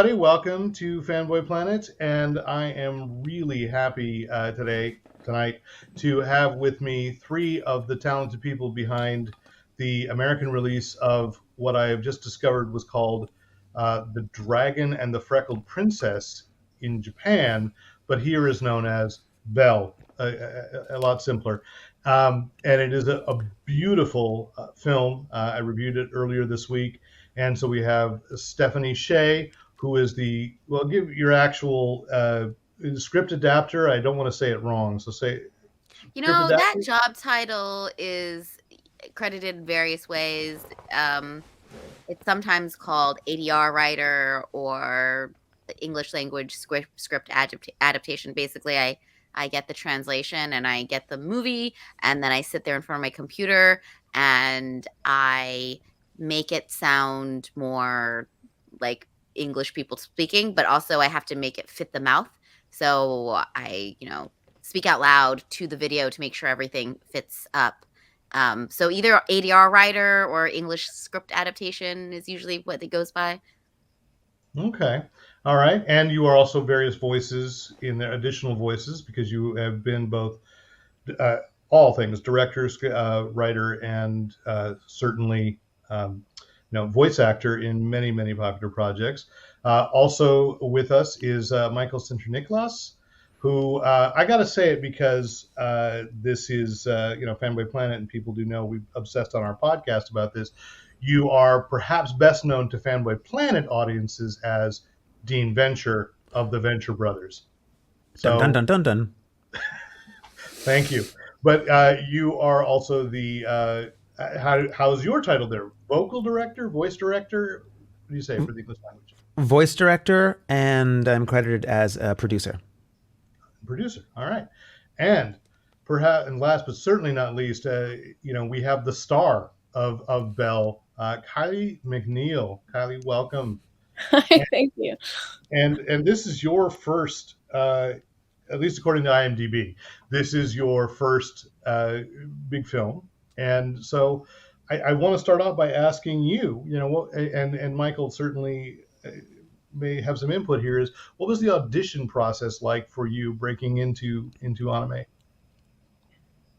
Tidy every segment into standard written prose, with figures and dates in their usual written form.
everybody. Welcome to Fanboy Planet, and I am really happy tonight, to have with me three of the talented people behind the American release of what I have just discovered was called The Dragon and the Freckled Princess in Japan, but here is known as Belle, a lot simpler. And it is a beautiful film. I reviewed it earlier this week. And so we have Stephanie Sheh, who is give your actual script adapter. I don't want to say it wrong, so say script That adapter. job title is credited in various ways. It's sometimes called ADR writer or English language script adaptation. Basically, I get the translation and I get the movie, and then I sit there in front of my computer and I make it sound more like English people speaking, but also I have to make it fit the mouth. So I, speak out loud to the video to make sure everything fits up. So either ADR writer or English script adaptation is usually what it goes by. Okay, all right. And you are also various voices in there, additional voices, because you have been both uh, all things director, writer, and certainly voice actor in many many popular projects. Also with us is Michael Sinterniklaas, who I got to say it because this is Fanboy Planet, and people do know we've obsessed on our podcast about this. You are perhaps best known to Fanboy Planet audiences as Dean Venture of the Venture Brothers. Dun dun So dun dun dun. thank you. But you are also the how's your title there? Vocal director, voice director? What do you say for the English language? Voice director, and I'm credited as a producer. Producer. All right. And perhaps, and last but certainly not least, we have the star of Belle, Kylie McNeill. Kylie, welcome. Hi, thank you. And this is your first, at least according to IMDb, this is your first big film. And so I want to start off by asking you, and Michael certainly may have some input here. Is what was the audition process like for you breaking into anime?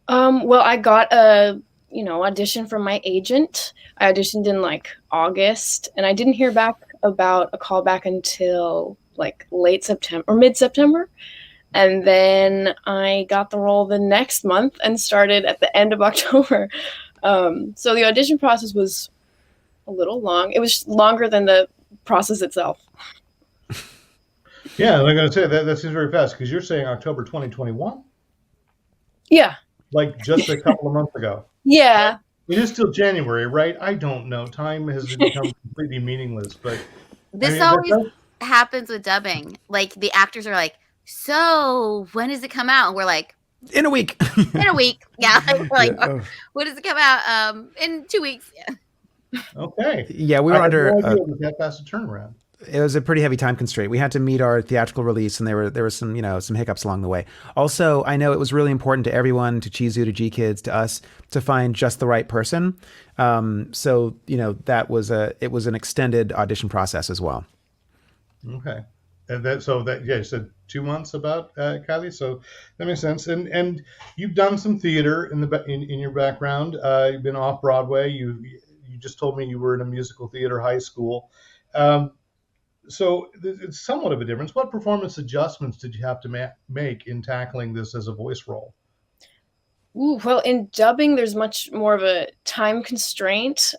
Well, I got a audition from my agent. I auditioned in like August, and I didn't hear back about a callback until like late September or mid September. And then I got the role the next month and started at the end of October. So the audition process was a little long. It was longer than the process itself. Yeah, I'm going to say that seems very fast because you're saying October 2021, Yeah. like just a couple of months ago. Yeah. It is still January, right? I don't know. Time has become completely meaningless, but This always happens with dubbing. Like the actors are like, "So when does it come out?" And we're like, In a week. "In a week." Yeah. We're like, Yeah. "When does it come out?" In 2 weeks. Yeah. okay. Yeah, we I were had under. no idea it was that fast a turnaround. It was a pretty heavy time constraint. We had to meet our theatrical release, and there were some some hiccups along the way. Also, I know it was really important to everyone, to Chizu, to G Kids, to us, to find just the right person. So that was it was an extended audition process as well. Okay. And you said 2 months about Kylie, so that makes sense. And you've done some theater in your background. You've been off Broadway. You just told me you were in a musical theater high school. So it's somewhat of a difference. What performance adjustments did you have to make in tackling this as a voice role? Ooh, well, in dubbing, there's much more of a time constraint.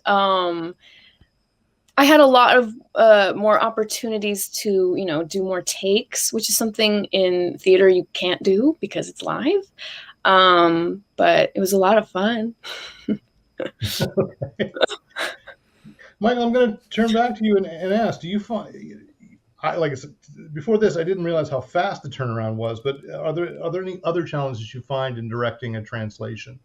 I had a lot of more opportunities to, do more takes, which is something in theater you can't do because it's live. But it was a lot of fun. Michael, I'm going to turn back to you and ask: do you find, like I said before this, I didn't realize how fast the turnaround was. But are there any other challenges you find in directing a translation?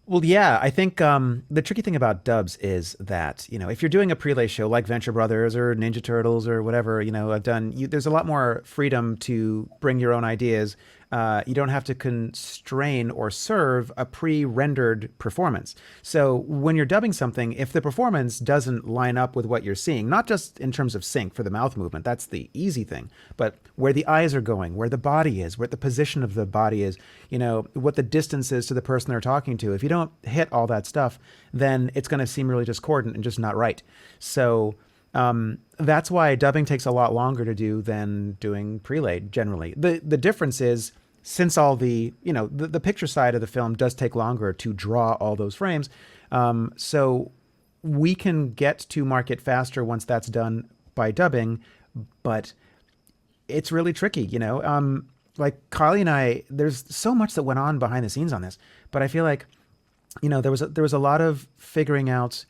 Well, yeah, I think the tricky thing about dubs is that, if you're doing a prelay show like Venture Brothers or Ninja Turtles or whatever, I've done, there's a lot more freedom to bring your own ideas. You don't have to constrain or serve a pre-rendered performance. So when you're dubbing something, if the performance doesn't line up with what you're seeing, not just in terms of sync for the mouth movement, that's the easy thing, but where the eyes are going, where the body is, where the position of the body is, what the distance is to the person they're talking to. If you don't hit all that stuff, then it's going to seem really discordant and just not right. So that's why dubbing takes a lot longer to do than doing prelayed generally. The difference is, since all the picture side of the film does take longer to draw all those frames, so we can get to market faster once that's done by dubbing, but it's really tricky, like Kylie and I, there's so much that went on behind the scenes on this, but I feel like, there was a lot of figuring out,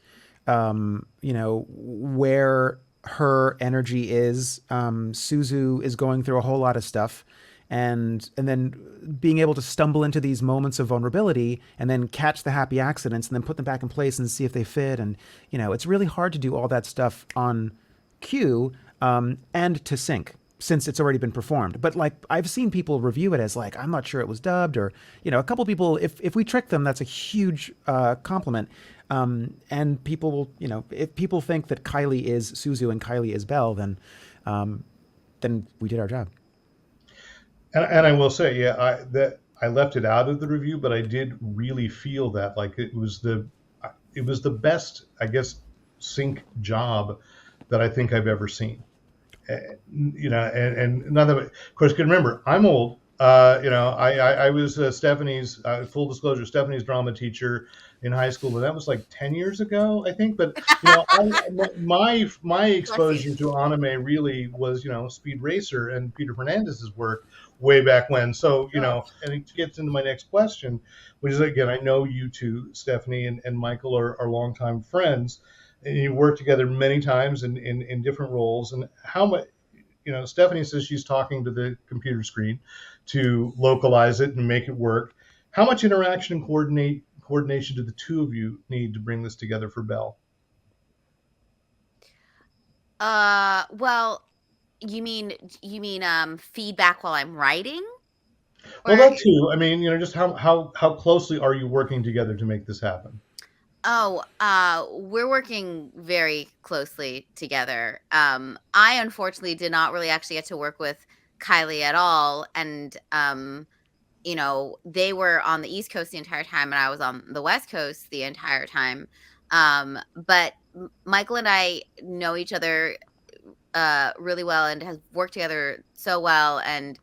where her energy is. Suzu is going through a whole lot of stuff, and then being able to stumble into these moments of vulnerability and then catch the happy accidents and then put them back in place and see if they fit. And it's really hard to do all that stuff on cue, and to sync, since it's already been performed. But like, I've seen people review it as like, I'm not sure it was dubbed, or a couple people, if we trick them, that's a huge compliment. And people, if people think that Kylie is Suzu and Kylie is Belle, then we did our job. And I will say, yeah, I left it out of the review, but I did really feel that like it was the best, I guess, sync job that I think I've ever seen. And not that, of course, can remember, I'm old. I was Stephanie's, full disclosure, Stephanie's drama teacher in high school, but that was like 10 years ago, I think. But my exposure to anime really was Speed Racer and Peter Fernandez's work way back when. So and it gets into my next question, which is, again, I know you two, Stephanie and Michael, are longtime friends, and you worked together many times in different roles. And how much, Stephanie says she's talking to the computer screen to localize it and make it work. How much interaction and coordination do the two of you need to bring this together for Belle? Well, you mean feedback while I'm writing? Well, that too. I mean, just how closely are you working together to make this happen? Oh, we're working very closely together. I unfortunately did not really actually get to work with Kylie at all, and they were on the East Coast the entire time, and I was on the West Coast the entire time. But Michael and I know each other really well and have worked together so well, and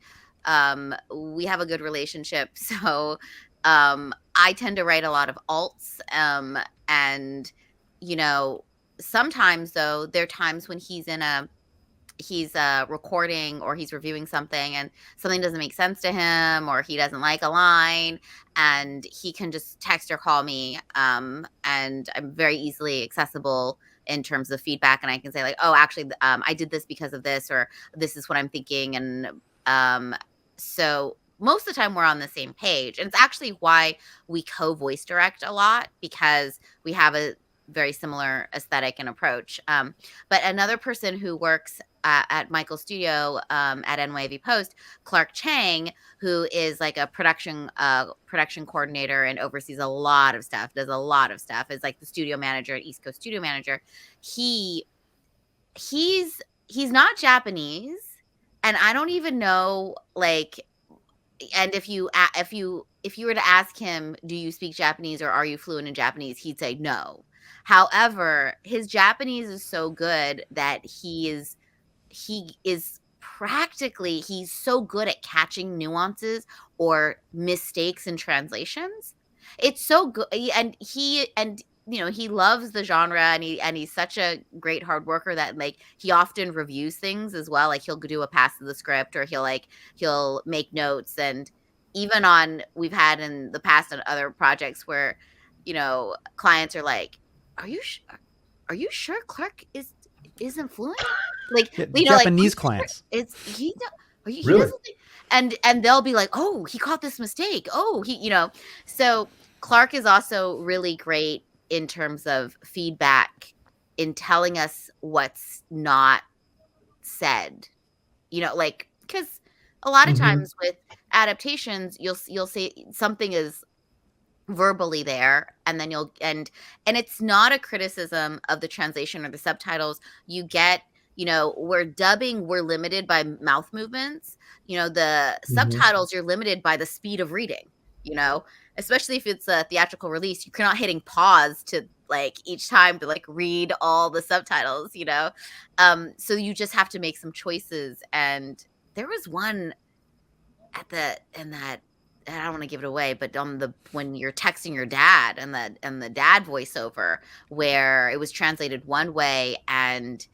we have a good relationship. So I tend to write a lot of alts, and sometimes, though, there are times when he's recording or he's reviewing something and something doesn't make sense to him, or he doesn't like a line, and he can just text or call me, and I'm very easily accessible in terms of feedback, and I can say like, oh, actually, I did this because of this, or this is what I'm thinking. And so most of the time we're on the same page, and it's actually why we co-voice direct a lot, because we have a very similar aesthetic and approach. But another person who works at Michael's studio, at NYV Post, Clark Chang, who is like a production coordinator and oversees a lot of stuff, does a lot of stuff, is like the studio manager at East Coast studio manager. He's not Japanese, and I don't even know, like, and if you were to ask him, do you speak Japanese or are you fluent in Japanese, he'd say no. However, his Japanese is so good that he's so good at catching nuances or mistakes in translations. It's so good, and he loves the genre, and he's such a great hard worker that like he often reviews things as well. Like he'll do a pass of the script, or he'll make notes. And even we've had in the past on other projects where clients are like, are you sure Clark isn't fluent? Like, Japanese clients. It's he. He Really? doesn't and they'll be like, oh, he caught this mistake. Oh, So Clark is also really great in terms of feedback, in telling us what's not said. Like, because a lot of Mm-hmm. times with adaptations, you'll say something is verbally there, and then and it's not a criticism of the translation or the subtitles. You get, we're dubbing, we're limited by mouth movements. The Hmm. subtitles, you're limited by the speed of reading, you know especially if it's a theatrical release, you're not hitting pause to like each time to like read all the subtitles. So you just have to make some choices. And there was one at the in that, I don't want to give it away, but on the when you're texting your dad, and the dad voiceover, where it was translated one way, and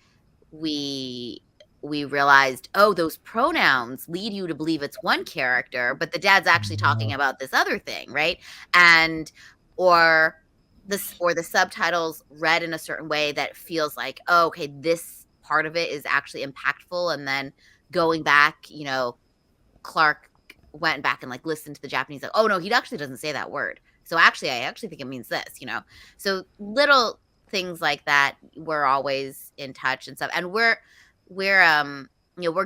we we realized, oh, those pronouns lead you to believe it's one character, but the dad's actually talking about this other thing, right? And or the subtitles read in a certain way that feels like, oh, okay, this part of it is actually impactful, and then going back, Clark went back and like listened to the Japanese, like, oh no, he actually doesn't say that word. So actually, I actually think it means this. So little things like that, we're always in touch and stuff. And we're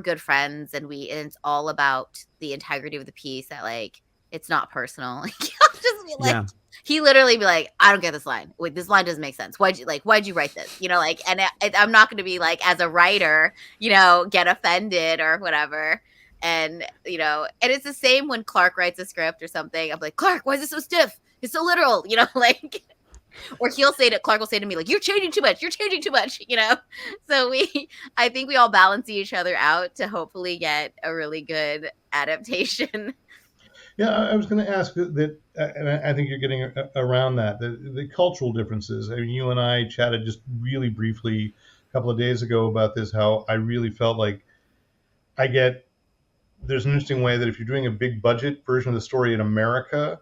good friends, and it's all about the integrity of the piece, that like it's not personal. Like he'll just be like, Yeah. he literally be like, I don't get this line. Wait, this line doesn't make sense. Why'd you write this? And I'm not going to be like, as a writer, get offended or whatever. And it's the same when Clark writes a script or something. I'm like, Clark, why is this so stiff? It's so literal, like, or Clark will say to me, like, you're changing too much. You're changing too much. So I think we all balance each other out to hopefully get a really good adaptation. Yeah, I was going to ask that, and I think you're getting around that, the cultural differences. I mean, you and I chatted just really briefly a couple of days ago about this, how I really felt like I get, there's an interesting way that if you're doing a big budget version of the story in America,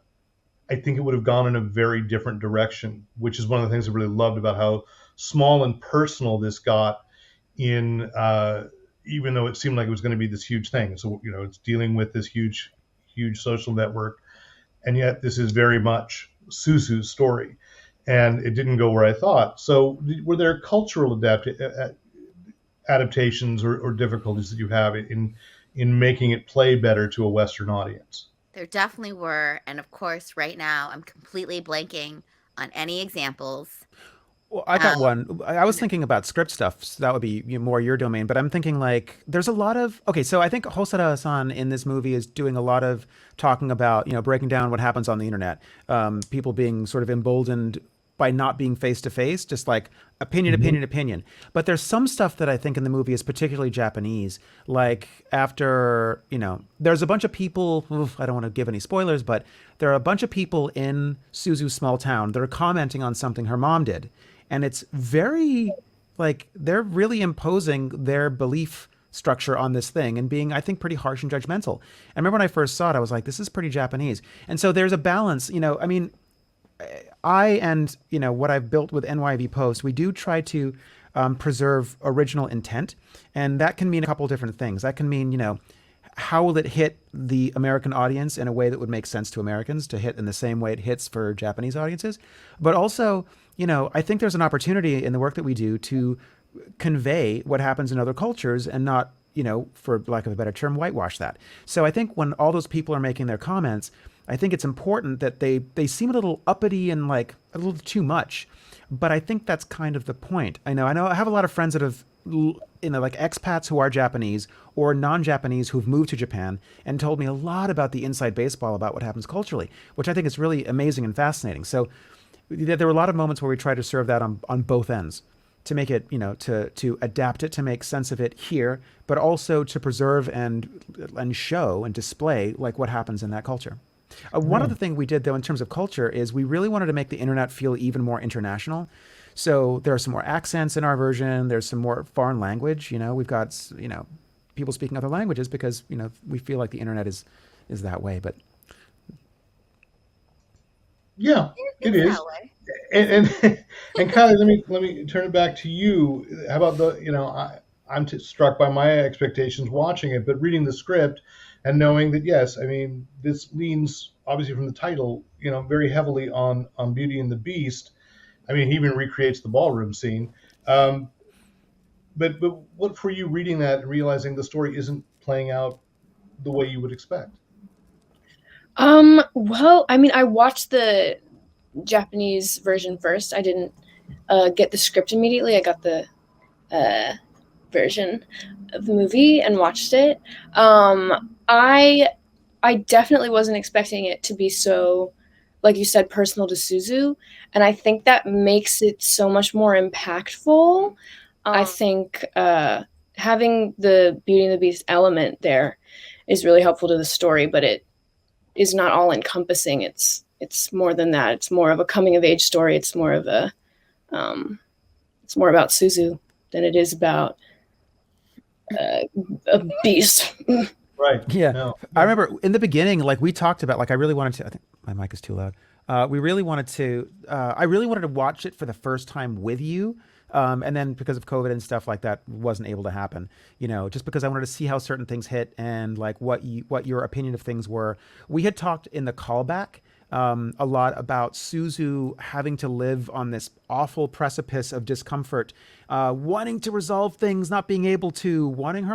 I think it would have gone in a very different direction, which is one of the things I really loved about how small and personal this got in, even though it seemed like it was going to be this huge thing. So, it's dealing with this huge, huge social network. And yet this is very much Suzu's story. And it didn't go where I thought. So were there cultural adaptations or difficulties that you have in making it play better to a Western audience? There definitely were. And of course, right now, I'm completely blanking on any examples. Well, I got one. I was thinking about script stuff, so that would be more your domain. But I'm thinking like there's a lot of okay. So I think Hosada-san in this movie is doing a lot of talking about breaking down what happens on the internet, people being sort of emboldened by not being face to face, just like opinion, Mm-hmm. opinion, opinion. But there's some stuff that I think in the movie is particularly Japanese. Like after there's a bunch of people. Oof, I don't want to give any spoilers, but there are a bunch of people in Suzu's small town that are commenting on something her mom did, and it's very like they're really imposing their belief structure on this thing and being, I think, pretty harsh and judgmental. I remember when I first saw it, I was like, this is pretty Japanese. And so there's a balance, I mean, I and what I've built with NYV Post, we do try to preserve original intent, and that can mean a couple different things. That can mean how will it hit the American audience in a way that would make sense to Americans to hit in the same way it hits for Japanese audiences, but also I think there's an opportunity in the work that we do to convey what happens in other cultures and not for lack of a better term, whitewash that. So I think when all those people are making their comments, I think it's important that they seem a little uppity and like a little too much. But I think that's kind of the point. I know I have a lot of friends that have like expats who are Japanese or non-Japanese who've moved to Japan and told me a lot about the inside baseball about what happens culturally, which I think is really amazing and fascinating. So there were a lot of moments where we tried to serve that on both ends, to make it, to adapt it, to make sense of it here, but also to preserve and show and display like what happens in that culture. One Yeah. other thing we did though in terms of culture is we really wanted to make the internet feel even more international. So there are some more accents in our version. There's some more foreign language. We've got people speaking other languages because we feel like the internet is that way. But Yeah, it It's that is. way. And Kylie, let me turn it back to you. How about I'm struck by my expectations watching it, but reading the script and knowing that yes, I mean this leans obviously from the title, very heavily on Beauty and the Beast. I mean, he even recreates the ballroom scene. Um, but what for you reading that and realizing the story isn't playing out the way you would expect? Well, I mean, I watched the Japanese version first. I didn't get the script immediately. I got the uh, version of the movie and watched it. I definitely wasn't expecting it to be so, like you said, personal to Suzu, and I think that makes it so much more impactful. I think having the Beauty and the Beast element there is really helpful to the story, but it is not all encompassing. It's more than that. It's more of a coming of age story. It's more of a it's more about Suzu than it is about a beast. Right. Yeah. No. I remember in the beginning, like we talked about, like I really wanted to, I think my mic is too loud. We really wanted to, I really wanted to watch it for the first time with you. And then because of COVID and stuff like that, wasn't able to happen, just because I wanted to see how certain things hit and like what your opinion of things were. We had talked in the callback, a lot about Suzu having to live on this awful precipice of discomfort, wanting to resolve things, not being able to, wanting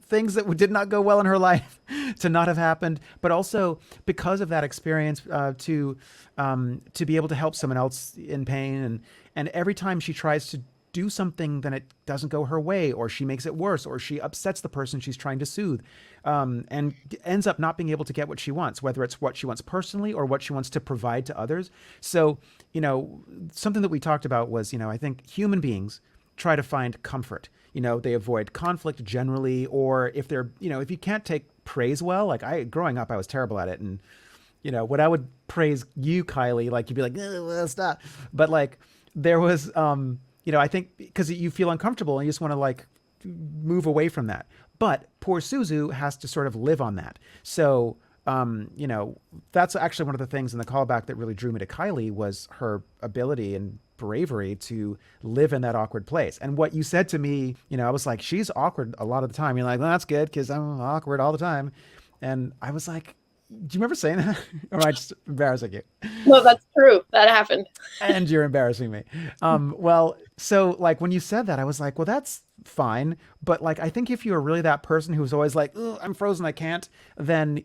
things that did not go well in her life to not have happened, but also because of that experience, to be able to help someone else in pain, and every time she tries to do something, then it doesn't go her way, or she makes it worse, or she upsets the person she's trying to soothe, and ends up not being able to get what she wants, whether it's what she wants personally or what she wants to provide to others. So, something that we talked about was, I think human beings try to find comfort. They avoid conflict generally, or if they're, if you can't take praise well, like growing up, I was terrible at it. And, when I would praise you, Kylie, like you'd be like, well, stop. But like there was, I think because you feel uncomfortable and you just want to like move away from that. But poor Suzu has to sort of live on that. So, that's actually one of the things in the callback that really drew me to Kylie was her ability and bravery to live in that awkward place. And what you said to me, I was like, she's awkward a lot of the time. You're like, well, that's good because I'm awkward all the time. And I was like, do you remember saying that? Or am I just embarrassing you? No, that's true. That happened. And you're embarrassing me. Well, so like when you said that, I was like, well, that's fine. But like, I think if you were really that person who's always like, I'm frozen, I can't, then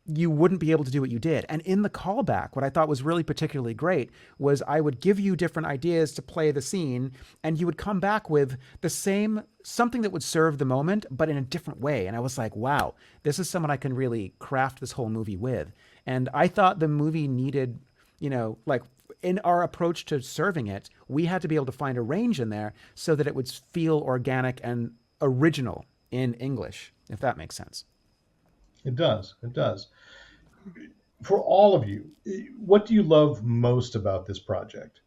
you wouldn't be able to do what you did. And in the callback, what I thought was really particularly great was I would give you different ideas to play the scene, and you would come back with the same something that would serve the moment, but in a different way. And I was like, wow, this is someone I can really craft this whole movie with. And I thought the movie needed, like in our approach to serving it, we had to be able to find a range in there so that it would feel organic and original in English, if that makes sense. It does. It does. For all of you, what do you love most about this project?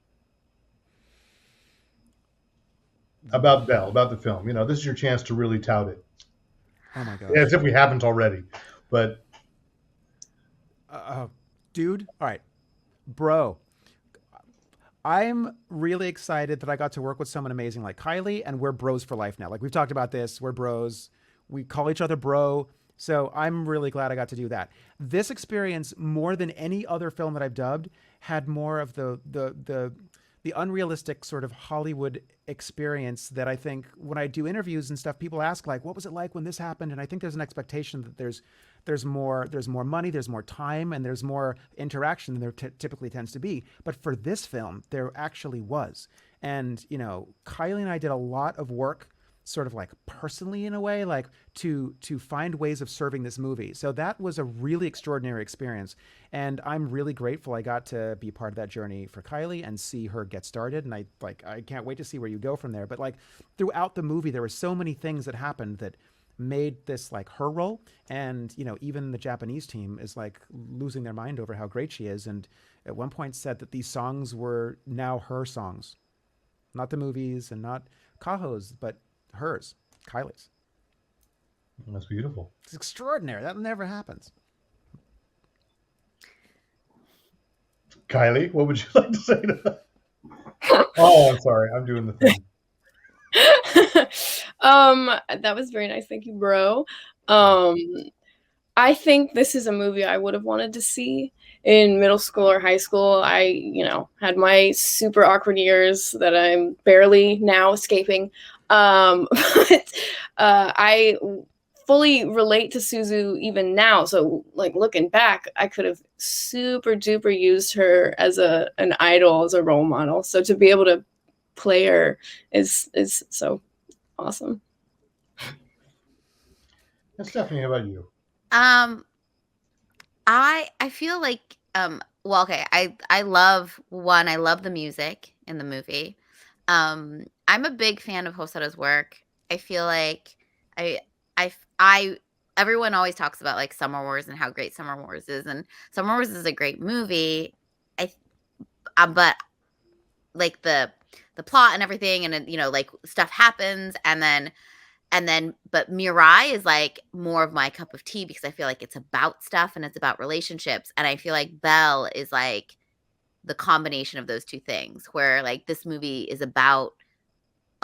About Belle, about the film. This is your chance to really tout it. Oh my gosh. As if we haven't already. But dude, all right. Bro, I'm really excited that I got to work with someone amazing like Kylie, and we're bros for life now. Like we've talked about this, we're bros. We call each other bro. So I'm really glad I got to do that. This experience, more than any other film that I've dubbed, had more of the unrealistic sort of Hollywood experience that I think when I do interviews and stuff, people ask like, what was it like when this happened? And I think there's an expectation that there's more money, there's more time, and there's more interaction than there typically tends to be. But for this film, there actually was. And, Kylie and I did a lot of work sort of like personally in a way, like to find ways of serving this movie. So that was a really extraordinary experience. And I'm really grateful I got to be part of that journey for Kylie and see her get started. And I can't wait to see where you go from there. But like throughout the movie, there were so many things that happened that made this like her role. And, even the Japanese team is like losing their mind over how great she is. And at one point said that these songs were now her songs, not the movies and not Kaho's, but hers, Kylie's. That's beautiful. It's extraordinary. That never happens. Kylie, what would you like to say to that? Oh, I'm sorry. I'm doing the thing. That was very nice. Thank you, bro. I think this is a movie I would have wanted to see in middle school or high school. I, had my super awkward years that I'm barely now escaping. But I fully relate to Suzu even now. So like looking back, I could have super duper used her as an idol, as a role model. So to be able to play her is so awesome. And Stephanie, how about you? Um, I feel like well, okay, I love the music in the movie. I'm a big fan of Hosoda's work. I feel like I I everyone always talks about like Summer Wars and how great Summer Wars is, and Summer Wars is a great movie. I but like the plot and everything, and you know, like stuff happens, and then but Mirai is like more of my cup of tea because I feel like it's about stuff and it's about relationships, and I feel like Belle is like the combination of those two things, where like this movie is about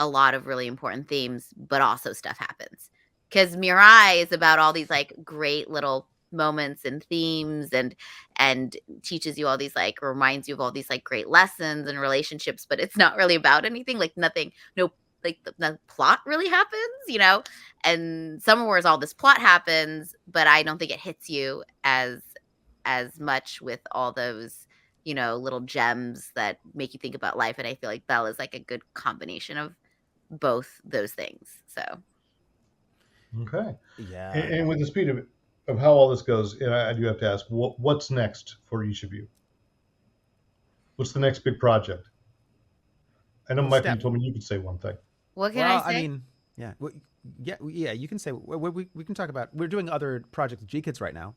a lot of really important themes, but also stuff happens. Because Mirai is about all these like great little moments and themes, and teaches you all these like, reminds you of all these like great lessons and relationships, but it's not really about anything, like nothing, no, like the plot really happens, you know. And Summer Wars, all this plot happens, but I don't think it hits you as much with all those, you know, little gems that make you think about life. And I feel like Belle is like a good combination of both those things. So Okay. Yeah. And with the speed of how all this goes, and I do have to ask, what's next for each of you? What's the next big project? I know, Well, Michael, you Steph. told me you could say one thing. what can I Well, I say? mean, yeah, yeah. You can say we can talk about. We're doing other projects with G Kids right now.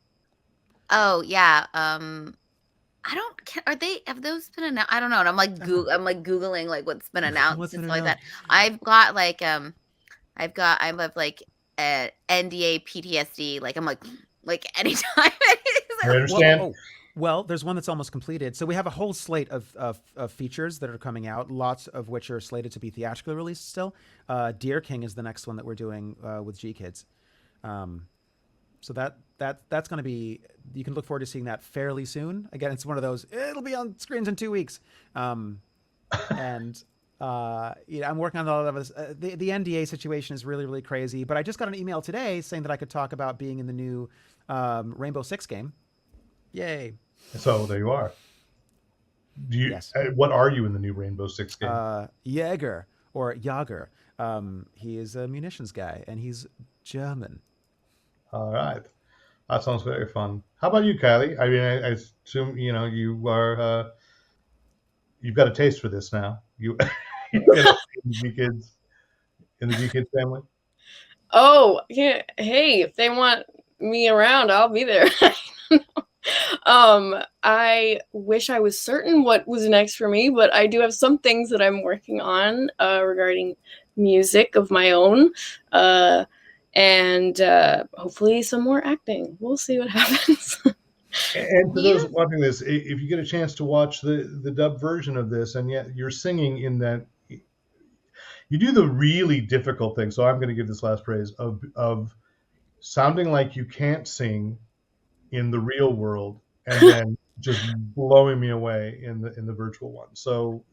Oh yeah. I don't. Are they? Have those been announced? I don't know. And I'm like googling like what's been announced What's and been stuff like that. announced? I've got like I have like NDA PTSD. Like I'm like anytime. I Well, oh, understand. oh, well, there's one that's almost completed. So we have a whole slate of features that are coming out, lots of which are slated to be theatrically released still. Deer King is the next one that we're doing with G Kids. Um, so that's going to be, you can look forward to seeing that fairly soon. Again, it's one of those, it'll be on screens in 2 weeks. And I'm working on a lot of this. The NDA situation is really, really crazy. But I just got an email today saying that I could talk about being in the new Rainbow Six game. Yay! So there you are. Do you? Yes, What are you in the new Rainbow Six game? Jaeger or Jager. He is a munitions guy, and he's German. All right, that sounds very fun. How about you, Kylie? I mean, I assume you are. You've got a taste for this now. You, you get G Kids in the G Kids family. Oh, yeah. Hey, if they want me around, I'll be there. I wish I was certain what was next for me, but I do have some things that I'm working on regarding music of my own, and hopefully some more acting. We'll see what happens. And for those You watching this, if you get a chance to watch the dub version of this, and yet you're singing in that, you do the really difficult thing. So I'm going to give this last praise of sounding like you can't sing in the real world, and then just blowing me away in the virtual one. So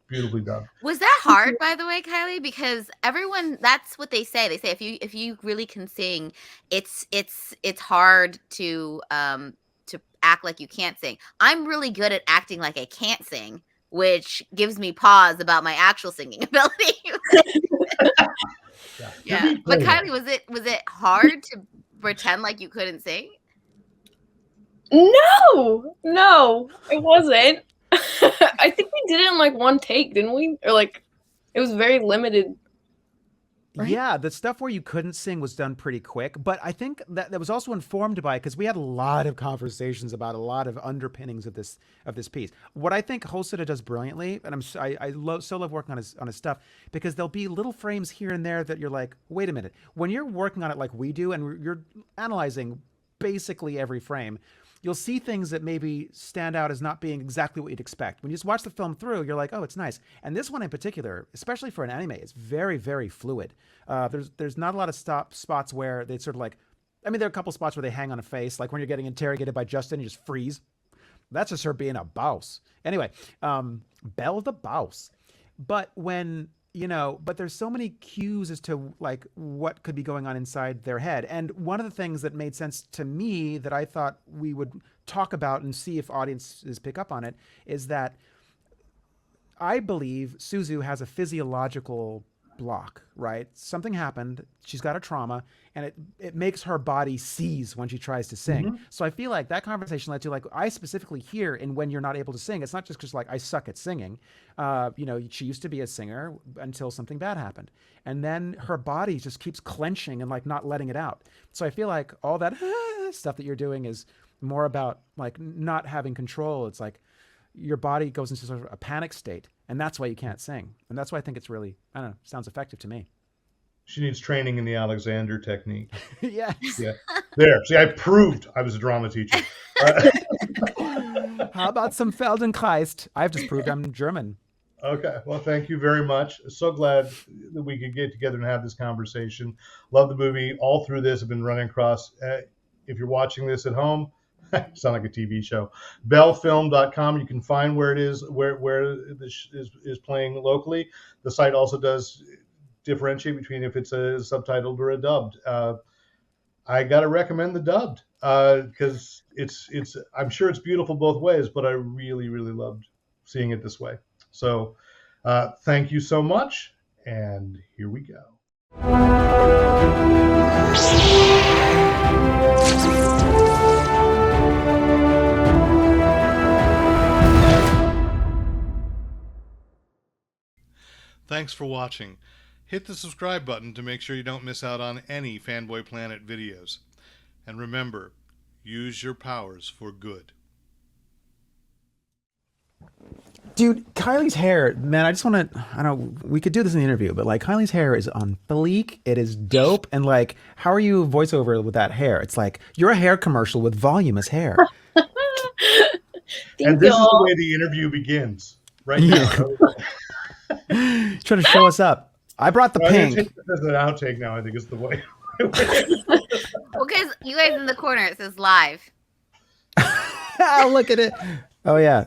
beautifully done. Was that hard, by the way, Kylie? Because everyone, that's what they say. They say if you really can sing, it's hard to act like you can't sing. I'm really good at acting like I can't sing, which gives me pause about my actual singing ability. Yeah. Yeah. But Kylie, was it hard to pretend like you couldn't sing? No, it wasn't. I think we did it in like one take, didn't we? Or like it was very limited. Right? Yeah, the stuff where you couldn't sing was done pretty quick, but I think that was also informed by, because we had a lot of conversations about a lot of underpinnings of this piece. What I think Hosoda does brilliantly, and so love working on his stuff, because there'll be little frames here and there that you're like, wait a minute. When you're working on it like we do, and you're analyzing basically every frame, you'll see things that maybe stand out as not being exactly what you'd expect. When you just watch the film through, you're like, oh, it's nice. And this one in particular, especially for an anime, is very, very fluid. There's not a lot of spots where they sort of like, I mean, there are a couple spots where they hang on a face, like when you're getting interrogated by Justin, you just freeze. That's just her being a boss. Anyway, Belle the boss. But when you know, but there's so many cues as to like what could be going on inside their head. And one of the things that made sense to me that I thought we would talk about and see if audiences pick up on it is that I believe Suzu has a physiological block, right? Something happened. She's got a trauma, and it makes her body seize when she tries to sing. Mm-hmm. So I feel like that conversation led to like I specifically hear in when you're not able to sing. It's not just because like I suck at singing. You know, she used to be a singer until something bad happened, and then her body just keeps clenching and like not letting it out. So I feel like all that stuff that you're doing is more about like not having control. It's like your body goes into sort of a panic state, and that's why you can't sing. And that's why I think it's really, I don't know, sounds effective to me. She needs training in the Alexander technique. Yes. Yeah. There. See, I proved I was a drama teacher. How about some Feldenkrais? I've just proved I'm German. Okay. Well, thank you very much. So glad that we could get together and have this conversation. Love the movie. All through this, I've been running across. If you're watching this at home, sound like a TV show. Bellefilm.com. You can find where it is, where this is playing locally. The site also does differentiate between if it's a subtitled or a dubbed. I gotta recommend the dubbed because it's I'm sure it's beautiful both ways, but I really loved seeing it this way. So thank you so much, and here we go. Thanks for watching. Hit the subscribe button to make sure you don't miss out on any Fanboy Planet videos. And remember, use your powers for good. Dude, Kylie's hair, man, I just want to, I don't know, we could do this in the interview, but like Kylie's hair is on fleek. It is dope. And like, how are you voiceover with that hair? It's like, you're a hair commercial with voluminous hair. And this is the way the interview begins, right now. Trying to show us up. I brought the pink. Take this as an outtake now, I think is the way. Well, because you guys in the corner, it says live. Look at it. Oh, yeah.